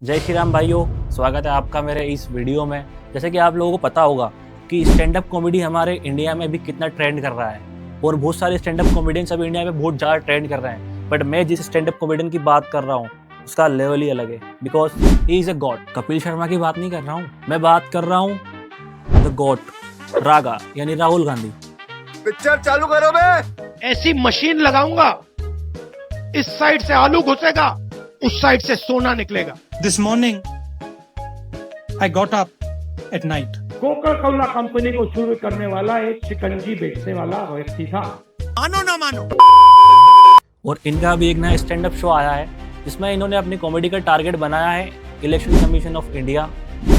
जय श्री राम भाइयों, स्वागत है आपका मेरे इस वीडियो में। जैसे कि आप लोगों को पता होगा कि स्टैंड अप कॉमेडी हमारे इंडिया में भी कितना ट्रेंड कर रहा है और बहुत सारे स्टैंड अप कॉमेडियंस अभी इंडिया में बहुत ज़्यादा ट्रेंड कर रहे हैं। बट मैं जिस स्टैंड अप कॉमेडियन की बात कर रहा हूँ उसका लेवल ही अलग है, because he is a God. Kapil Sharma की बात नहीं कर रहा हूँ, मैं बात कर रहा हूँ द गॉड रागा यानी राहुल गांधी। पिक्चर चालू करो बे। ऐसी मशीन लगाऊंगा, इस साइड से आलू घुसेगा, उस साइड से सोना निकलेगा। This morning, I got up at night. Coca Cola company को शुरू करने वाला एक शिकंजी बेचने वाला व्यक्ति था। मानो ना मानो। और इनका भी एक नया स्टैंड अप शो आया है जिसमें इन्होंने अपनी कॉमेडी का टारगेट बनाया है इलेक्शन कमीशन ऑफ इंडिया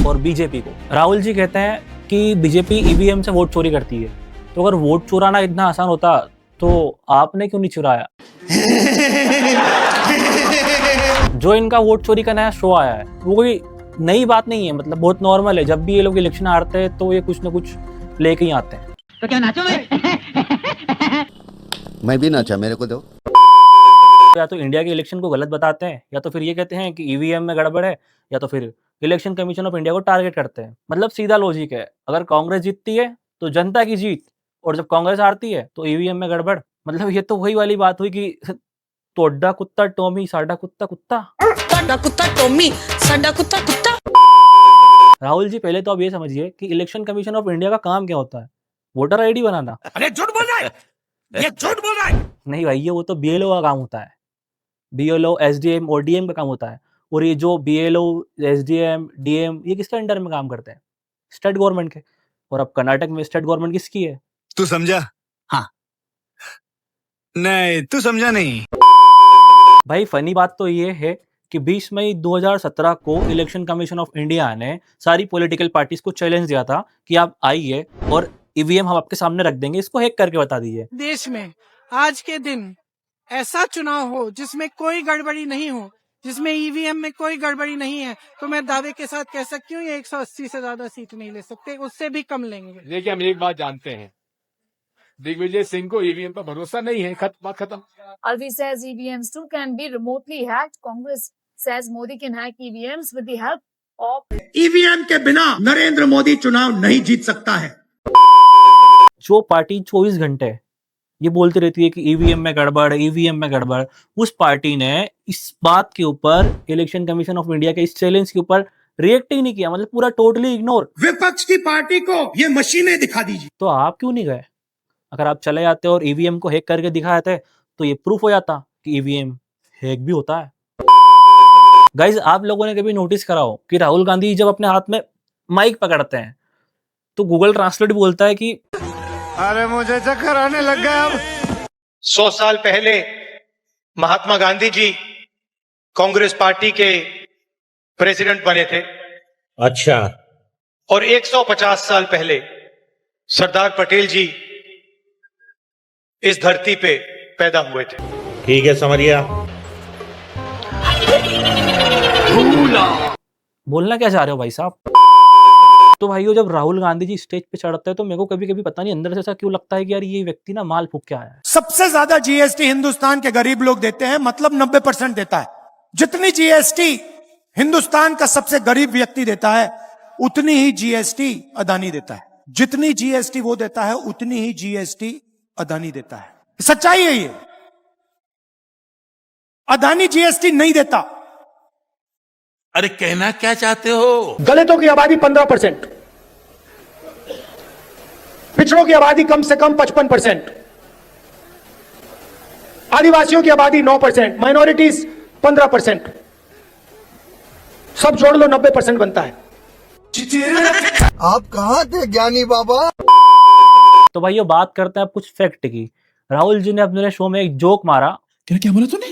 और बीजेपी को। राहुल जी कहते हैं कि बीजेपी ईवीएम से वोट चोरी करती है, तो अगर वोट चुराना इतना आसान होता तो आपने क्यों नहीं चुराया? जो इनका वोट चोरी का नया शो आया है वो कोई नई बात नहीं है, मतलब बहुत नॉर्मल है। जब भी ये लोग इलेक्शन हारते हैं तो ये कुछ ना कुछ लेके ही आते हैं। तो क्या नाचो मैं भी नाचा, मेरे को दो। या तो इंडिया के इलेक्शन को गलत बताते हैं, या तो फिर ये कहते हैं कि ईवीएम में गड़बड़ है, या तो फिर इलेक्शन कमीशन ऑफ इंडिया को टारगेट करते हैं। मतलब सीधा लॉजिक है, अगर कांग्रेस जीतती है तो जनता की जीत, और जब कांग्रेस हारती है तो ईवीएम में गड़बड़। मतलब ये तो वही वाली बात हुई कि तोड़ा कुत्ता टॉमी साडा कुत्ता कुत्ता। साडा कुत्ता टॉमी साडा कुत्ता कुत्ता। राहुल जी, पहले तो आप ये समझिए कि इलेक्शन कमीशन ऑफ इंडिया का काम क्या होता है? वोटर आईडी बनाना? अरे झूठ बोल रहा है, ये झूठ बोल रहा है। नहीं भाई, ये वो तो बीएलओ का काम होता है। बीएलओ, एसडीएम, ओडीएम का काम होता है। और ये जो बीएलओ, एसडीएम, डीएम, ये किसके अंडर में काम करते हैं? स्टेट गवर्नमेंट के। और अब कर्नाटक में स्टेट गवर्नमेंट किसकी है? तू समझा? हाँ। नहीं, तू समझा नहीं। भाई फनी बात तो ये है कि 20 मई 2017 को इलेक्शन कमीशन ऑफ इंडिया ने सारी पॉलिटिकल पार्टीज को चैलेंज दिया था कि आप आइए और ईवीएम हम आपके सामने रख देंगे, इसको हैक करके बता दीजिए। देश में आज के दिन ऐसा चुनाव हो जिसमें कोई गड़बड़ी नहीं हो, जिसमें ईवीएम में कोई गड़बड़ी नहीं है, तो मैं दावे के साथ कह सकती हूँ ये 180 से ज्यादा सीट नहीं ले सकते, उससे भी कम लेंगे। देखिए, हम एक बात जानते हैं, दिग्विजय सिंह को ईवीएम पर भरोसा नहीं है। बात खत्म। Alvi says EVMs too can be remotely hacked. Congress says Modi can hack EVMs with the help of EVM के बिना नरेंद्र मोदी चुनाव नहीं जीत सकता है। जो पार्टी 24 घंटे ये बोलती रहती है कि ईवीएम में गड़बड़, ईवीएम में गड़बड़, उस पार्टी ने इस बात के ऊपर, इलेक्शन कमीशन ऑफ इंडिया के इस चैलेंज के ऊपर रिएक्ट ही नहीं किया। मतलब पूरा टोटली इग्नोर। विपक्ष की पार्टी को ये मशीनें दिखा दीजिए। तो आप क्यों नहीं गए? अगर आप चले जाते और ईवीएम को हैक करके दिखाते तो ये प्रूफ हो जाता कि ईवीएम हैक भी होता है। गाइज, आप लोगों ने कभी नोटिस करा हो कि राहुल गांधी जब अपने हाथ में माइक पकड़ते हैं तो गूगल ट्रांसलेट बोलता है कि अरे मुझे चक्कर आने लग गया अब। 100 साल पहले महात्मा गांधी जी कांग्रेस पार्टी के प्रेसिडेंट बने थे। अच्छा। और 150 साल पहले सरदार पटेल जी इस धरती पे पैदा हुए थे। ठीक है, समझिए। बोलना क्या चाह रहे हो भाई साहब? तो भाइयों, जब राहुल गांधी जी स्टेज पे चढ़ते हैं तो मेरे को कभी कभी पता नहीं अंदर से ऐसा क्यों लगता है कि यार ये व्यक्ति ना माल फूक के आया है। सबसे ज्यादा जीएसटी हिंदुस्तान के गरीब लोग देते हैं, मतलब 90% देता है। जितनी जीएसटी हिंदुस्तान का सबसे गरीब व्यक्ति देता है उतनी ही जीएसटी अदानी देता है। जितनी जीएसटी वो देता है उतनी ही जीएसटी अदानी देता है। सच्चाई है ये। अदानी जीएसटी नहीं देता। अरे कहना क्या चाहते हो? दलितों की आबादी 15%, पिछड़ों की आबादी कम से कम 55%, आदिवासियों की आबादी 9%, माइनॉरिटीज 15%, सब जोड़ लो 90% बनता है। आप कहाँ थे ज्ञानी बाबा? तो भाइयों, बात करते हैं अब कुछ फैक्ट की। राहुल जी ने अपने शो में एक जोक मारा। क्या बोला तूने?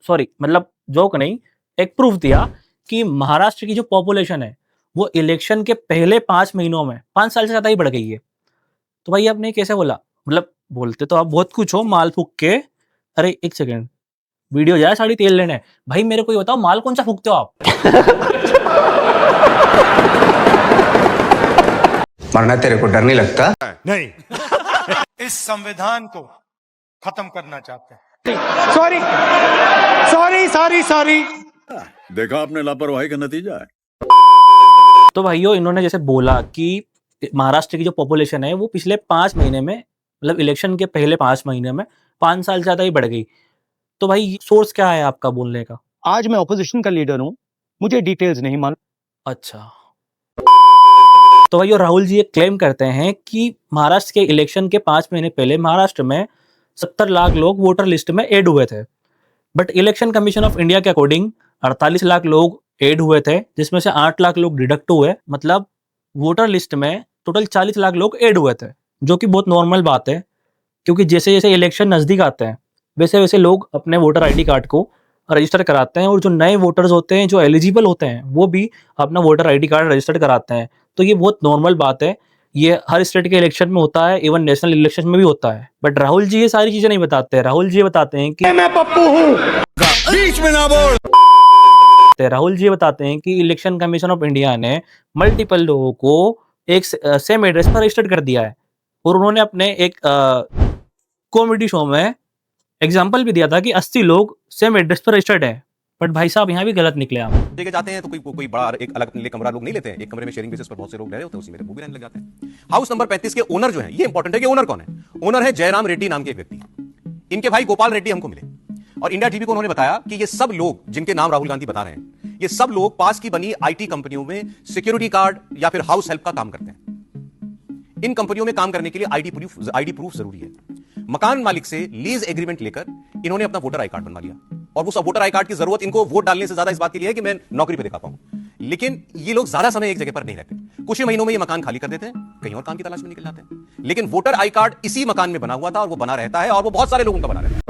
सॉरी, मतलब जोक नहीं, एक प्रूफ दिया कि महाराष्ट्र की जो पॉपुलेशन है वो इलेक्शन के पहले 5 महीनों में 5 साल से ज्यादा ही बढ़ गई है। तो भाई आपने कैसे बोला? मतलब बोलते तो आप बहुत कुछ हो, माल फूक के। अरे एक सेकेंड, वीडियो जाए साड़ी तेल लेने। भाई मेरे को ये बताओ, माल कौन सा फूकते हो आप? मरना तेरे को डर नहीं लगता? नहीं। इस संविधान को खत्म करना चाहते हैं। सॉरी सॉरी सॉरी सॉरी देखा आपने लापरवाही का नतीजा है। तो भाइयों, इन्होंने जैसे बोला कि महाराष्ट्र की जो पॉपुलेशन है वो पिछले 5 महीने में, मतलब इलेक्शन के पहले 5 महीने में 5 साल से ज्यादा ही बढ़ गई। तो भाई सोर्स क्या है आपका बोलने का? आज मैं ऑपोजिशन का लीडर हूँ, मुझे डिटेल्स नहीं मालूम। अच्छा, तो भाई राहुल जी ये क्लेम करते हैं कि महाराष्ट्र के इलेक्शन के 5 महीने पहले महाराष्ट्र में 70 लाख लोग वोटर लिस्ट में ऐड हुए थे, but election commission of India के अकॉर्डिंग 48 लाख लोग ऐड हुए थे, जिसमें से 8 लाख लोग डिडक्ट हुए। मतलब वोटर लिस्ट में टोटल 40 लाख लोग ऐड हुए थे, जो कि बहुत नॉर्मल बात है, क्योंकि जैसे जैसे इलेक्शन नज़दीक आते हैं वैसे वैसे लोग अपने वोटर आईडी कार्ड को रजिस्टर कराते हैं, और जो नए वोटर्स होते हैं जो एलिजिबल होते हैं वो भी अपना वोटर आईडी कार्ड रजिस्टर कराते हैं। तो ये बहुत नॉर्मल बात है, ये हर स्टेट के इलेक्शन में होता है, इवन नेशनल इलेक्शन में भी होता है। बट राहुल जी ये सारी चीजें नहीं बताते। राहुल जी बताते हैं कि मैं पप्पू हूँ, बीच में ना बोल। राहुल जी बताते हैं कि इलेक्शन कमीशन ऑफ इंडिया ने मल्टीपल लोगों को एक सेम एड्रेस पर रजिस्टर्ड कर दिया है, और उन्होंने अपने एक कॉमेडी शो में एग्जाम्पल भी दिया था कि 80 लोग सेम एड्रेस पर रजिस्टर्ड है। बट भाई साहब यहाँ भी गलत निकले आप। लेके जाते हैं तो कोई बड़ा एक अलग कमरा लोग नहीं लेते हैं, एक कमरे में शेयरिंग बेसिस पर बहुत से लोग रह रहे होते हैं, उसी में वो भी रहने लग जाते हैं। हाउस नंबर 35 के ओनर जो है, ये इंपॉर्टेंट है कि ओनर कौन है। ओनर है जयराम रेड्डी नाम के एक व्यक्ति, इनके भाई गोपाल रेड्डी हमको मिले, और इंडिया टीवी को उन्होंने बताया कि ये सब लोग जिनके नाम राहुल गांधी बता रहे हैं, ये सब लोग पास की बनी आईटी कंपनियों में सिक्योरिटी गार्ड या फिर हाउस हेल्प का काम करते हैं। इन कंपनियों में काम करने के लिए आईडी प्रूफ जरूरी है। मकान मालिक से लीज एग्रीमेंट लेकर इन्होंने अपना वोटर आई कार्ड बनवा लिया, और वो सब वोटर आई कार्ड की जरूरत इनको वोट डालने से ज्यादा इस बात के लिए है कि मैं नौकरी पे दिखा पाऊं। लेकिन ये लोग ज्यादा समय एक जगह पर नहीं रहते, कुछ ही महीनों में ये मकान खाली कर देते हैं, कहीं और काम की तलाश में निकल जाते हैं। लेकिन वोटर आई कार्ड इसी मकान में बना हुआ था, और वो बना रहता है, और वो बहुत सारे लोगों का बना रहता है।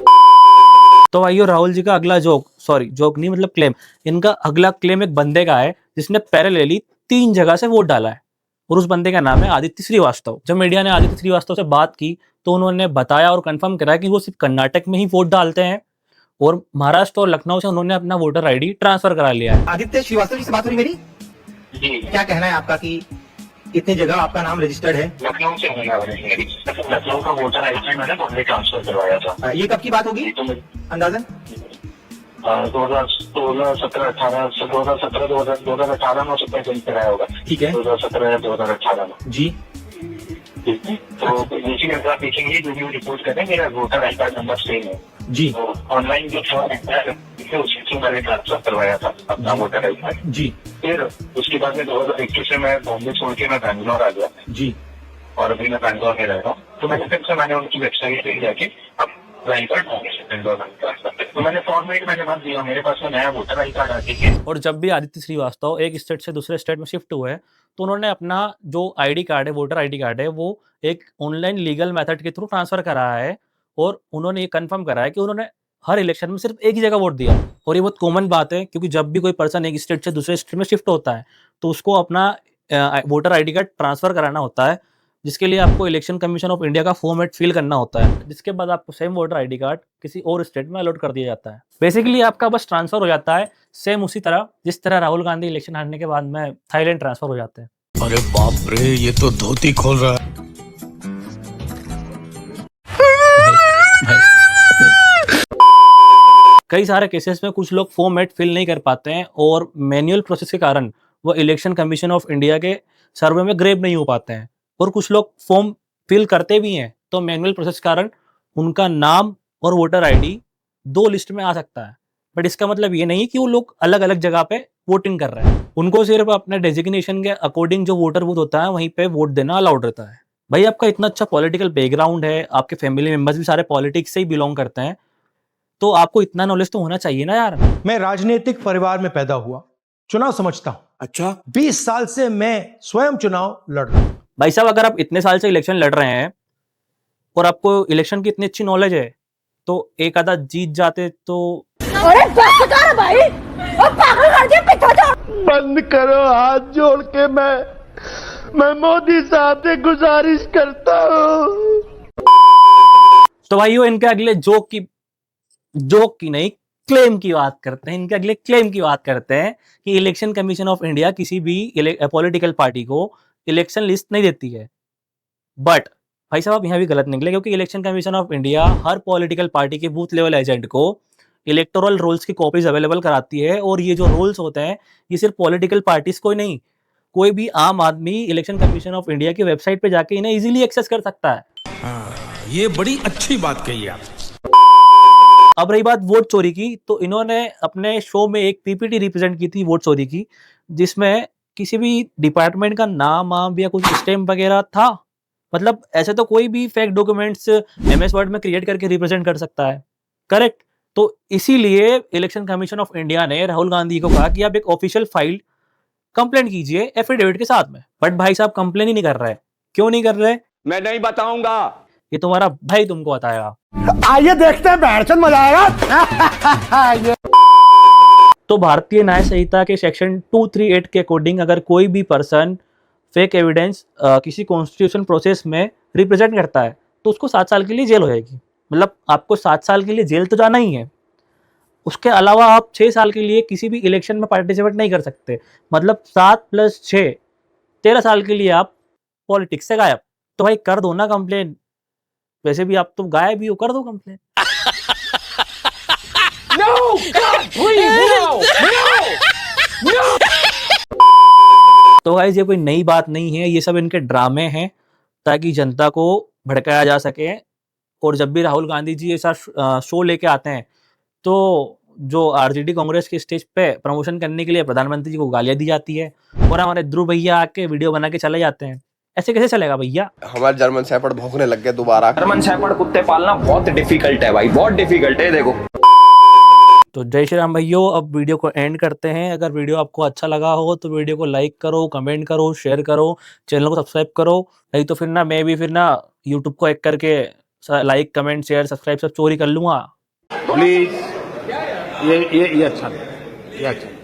तो भाइयों राहुल जी का अगला जोक नहीं मतलब क्लेम, इनका अगला क्लेम एक बंदे का है जिसने पैरेलली 3 जगह से वोट डाला है, और उस बंदे का नाम है आदित्य श्रीवास्तव। जब मीडिया ने आदित्य श्रीवास्तव से बात की तो उन्होंने बताया और कंफर्म करा कि वो सिर्फ कर्नाटक में ही वोट डालते हैं, और महाराष्ट्र और लखनऊ से उन्होंने अपना वोटर आईडी ट्रांसफर करा लिया है। आदित्य श्रीवास्तव जी से बात हुई मेरी? जी। क्या कहना है आपका कि कितनी जगह आपका नाम रजिस्टर्ड है? लखनऊ से लखनऊ का वोटर आईडी मैंने बॉम्बे ट्रांसफर करवाया था। ये कब की बात होगी अंदाजन? 2017-2018 में सकता है कराया होगा। ठीक है, 2017 या 2018 में। जी तो नीचे अगर आप देखेंगे जो भी रिपोर्ट कर रहे हैं, मेरा voter I card number same है। जी तो ऑनलाइन जो फॉर्म है उसी से मैंने ट्रांसफर करवाया था अपना वोटर आई कार्ड। जी फिर उसके बाद में 2021 से मैं बॉम्बे छोड़ के मैं बैंगलोर आ गया। जी और अभी मैं बैंगलोर में रह रहा हूँ। तो मैंने फिर से मैंने उनकी वेबसाइट पे जाके तो मैंने फॉर्मेट मैंने भर दिया, मेरे पास में नया वोटर आई कार्ड आ गया। और जब भी आदित्य श्रीवास्तव एक स्टेट से दूसरे स्टेट में शिफ्ट हुए तो उन्होंने अपना जो आईडी कार्ड है, वोटर आईडी कार्ड है, वो एक ऑनलाइन लीगल मेथड के थ्रू ट्रांसफर कराया है, और उन्होंने ये कंफर्म करा है कि उन्होंने हर इलेक्शन में सिर्फ एक ही जगह वोट दिया। और ये बहुत कॉमन बात है, क्योंकि जब भी कोई पर्सन एक स्टेट से दूसरे स्टेट में शिफ्ट होता है तो उसको अपना वोटर आईडी कार्ड ट्रांसफर कराना होता है, जिसके लिए आपको इलेक्शन कमीशन ऑफ इंडिया का फॉर्मेट फिल करना होता है, जिसके बाद आपको सेम वोटर आईडी कार्ड किसी और स्टेट में अलॉट कर दिया जाता है। बेसिकली आपका बस ट्रांसफर हो जाता है, सेम उसी तरह जिस तरह राहुल गांधी इलेक्शन हारने के बाद में थाईलैंड ट्रांसफर हो जाते हैं। अरे बाप रे, ये तो धोती खोल रहा है। कई सारे केसेस में कुछ लोग फॉर्मेट फिल नहीं कर पाते हैं, और मैनुअल प्रोसेस के कारण वो इलेक्शन कमीशन ऑफ इंडिया के सर्वे में ग्रेब नहीं हो पाते हैं। और कुछ लोग फॉर्म फिल करते भी हैं तो मैनुअल प्रोसेस के कारण उनका नाम और वोटर आईडी 2 लिस्ट में आ सकता है, बट इसका मतलब ये नहीं कि वो लोग अलग अलग जगह पे वोटिंग कर रहे हैं। उनको सिर्फ अपने डेजिग्नेशन के अकॉर्डिंग जो वोटर बूथ होता है वहीं पे वोट देना अलाउड रहता है। भाई आपका इतना अच्छा पॉलिटिकल बैकग्राउंड है, आपके फैमिली मेंबर्स भी सारे पॉलिटिक्स से ही बिलोंग करते हैं, तो आपको इतना नॉलेज तो होना चाहिए ना यार। मैं राजनीतिक परिवार में पैदा हुआ, चुनाव समझता हूं। अच्छा, 20 साल से मैं स्वयं चुनाव लड़ रहा हूं। भाई साहब अगर आप इतने साल से इलेक्शन लड़ रहे हैं और आपको इलेक्शन की इतनी अच्छी नॉलेज है, तो एक आधा जीत जाते तो। अरे बस कर भाई, और पागल कर दिया पिता जा। बंद करो हाथ जोड़ के, मैं मोदी साहब से गुजारिश करता हूँ। तो भाइयों इनके अगले जोक की नहीं क्लेम की बात करते हैं। इनके अगले क्लेम की बात करते हैं कि इलेक्शन कमीशन ऑफ इंडिया किसी भी पॉलिटिकल पार्टी को इलेक्शन लिस्ट नहीं देती है। बट भाई साहब यहाँ भी गलत निकले, क्योंकि election commission of India her political party के बूथ लेवल एजेंट को इलेक्टोरल रोल्स की कॉपीज अवेलेबल कराती है, और ये जो रोल्स होते हैं ये सिर्फ पॉलिटिकल पार्टीज को ही नहीं, कोई भी आम आदमी इलेक्शन कमीशन ऑफ इंडिया की वेबसाइट पे जाके इन्हें इजीली एक्सेस कर सकता है। ये बड़ी अच्छी बात कही आप। अब रही बात वोट चोरी की, तो इन्होंने अपने शो में एक पीपीटी रिप्रेजेंट की थी वोट चोरी की, जिसमें किसी भी डिपार्टमेंट का नाम वाम या कुछ स्टैम्प वगैरह था। मतलब ऐसे तो कोई भी फेक डॉक्यूमेंट्स एमएस वर्ड में क्रिएट करके रिप्रेजेंट कर सकता है, करेक्ट। तो इसीलिए इलेक्शन कमीशन ऑफ इंडिया ने राहुल गांधी को कहा कि आप एक ऑफिशियल फाइल कंप्लेंट कीजिए एफिडेविट के साथ में। बट भाई साहब कंप्लेन ही नहीं कर रहे। क्यों नहीं कर रहे? मैं नहीं बताऊंगा, ये तुम्हारा भाई तुमको बताएगा। आइए देखते हैं, बैठचंद मजा आएगा। तो भारतीय न्याय संहिता के सेक्शन 238 के अकॉर्डिंग अगर कोई भी पर्सन फेक एविडेंस किसी कॉन्स्टिट्यूशन प्रोसेस में रिप्रेजेंट करता है तो उसको 7 साल के लिए जेल हो जाएगी। मतलब आपको 7 साल के लिए जेल तो जाना ही है, उसके अलावा आप 6 साल के लिए किसी भी इलेक्शन में पार्टिसिपेट नहीं कर सकते। मतलब 7 + 6 13 साल के लिए आप पॉलिटिक्स से गायब। तो भाई कर दो ना कंप्लेन, वैसे भी आप तो गायब ही हो, कर दो complain. No, God, please, no. तो गाइस ये कोई नई बात नहीं है, ये सब इनके ड्रामे हैं ताकि जनता को भड़काया जा सके। और जब भी राहुल गांधी जी ऐसा शो लेके आते हैं तो जो आरजेडी कांग्रेस के स्टेज पे प्रमोशन करने के लिए प्रधानमंत्री जी को गालियां दी जाती है, और हमारे ध्रुव भैया आके वीडियो बना के चले जाते हैं। ऐसे कैसे चलेगा भैया? हमारे जर्मन शेफर्ड भौंकने लग गए दोबारा। जर्मन शेफर्ड कुत्ते पालना बहुत डिफिकल्ट है भाई, बहुत डिफिकल्ट है। देखो, तो जय श्री राम भैया, अब वीडियो को एंड करते हैं। अगर वीडियो आपको अच्छा लगा हो तो वीडियो को लाइक करो, कमेंट करो, शेयर करो, चैनल को सब्सक्राइब करो। नहीं तो फिर ना मैं भी फिर ना यूट्यूब को हैक करके लाइक कमेंट शेयर सब्सक्राइब सब चोरी कर लूंगा। प्लीज ये अच्छा नहीं, ये अच्छा नहीं।